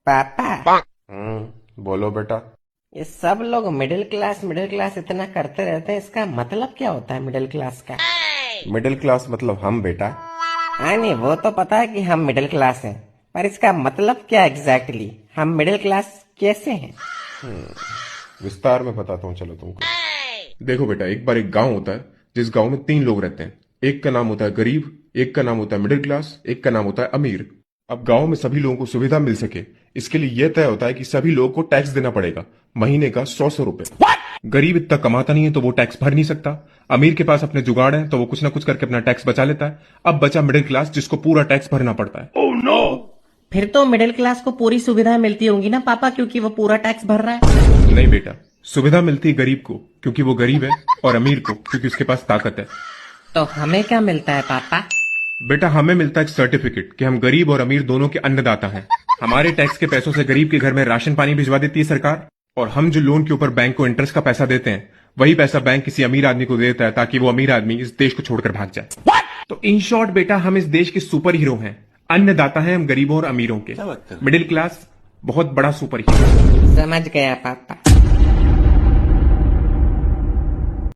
पापा, बोलो बेटा। ये सब लोग मिडिल क्लास इतना करते रहते हैं, इसका मतलब क्या होता है मिडिल क्लास का? मिडिल क्लास मतलब हम बेटा। हाँ नहीं, वो तो पता है कि हम मिडिल क्लास हैं, पर इसका मतलब क्या एग्जैक्टली? हम मिडिल क्लास कैसे हैं? विस्तार में बताता हूँ चलो तुमको। देखो बेटा, एक बार एक गांव होता है जिस गांव में 3 लोग रहते हैं। एक का नाम होता है गरीब, एक का नाम होता है मिडिल क्लास, एक का नाम होता है अमीर। अब गांव में सभी लोगों को सुविधा मिल सके, इसके लिए यह तय होता है कि सभी लोगों को टैक्स देना पड़ेगा, महीने का 100 रुपए। गरीब इतना कमाता नहीं है तो वो टैक्स भर नहीं सकता। अमीर के पास अपने जुगाड़ है तो वो कुछ ना कुछ करके अपना टैक्स बचा लेता है। अब बचा मिडिल क्लास जिसको पूरा टैक्स भरना पड़ता है। फिर तो मिडिल क्लास को पूरी सुविधा मिलती होंगी ना पापा, क्योंकि वो पूरा टैक्स भर रहा है। नहीं बेटा, सुविधा मिलती है गरीब को क्योंकि वो गरीब है, और अमीर को क्योंकि उसके पास ताकत है। तो हमें क्या मिलता है पापा? बेटा, हमें मिलता है एक सर्टिफिकेट कि हम गरीब और अमीर दोनों के अन्नदाता हैं। हमारे टैक्स के पैसों से गरीब के घर में राशन पानी भिजवा देती है सरकार, और हम जो लोन के ऊपर बैंक को इंटरेस्ट का पैसा देते हैं, वही पैसा बैंक किसी अमीर आदमी को देता है ताकि वो अमीर आदमी इस देश को छोड़कर भाग जाए। तो इन शॉर्ट बेटा, हम इस देश के सुपर हीरो हैं। अन्नदाता हैं हम गरीबों और अमीरों के। मिडिल क्लास बहुत बड़ा सुपर हीरो। समझ गया पापा।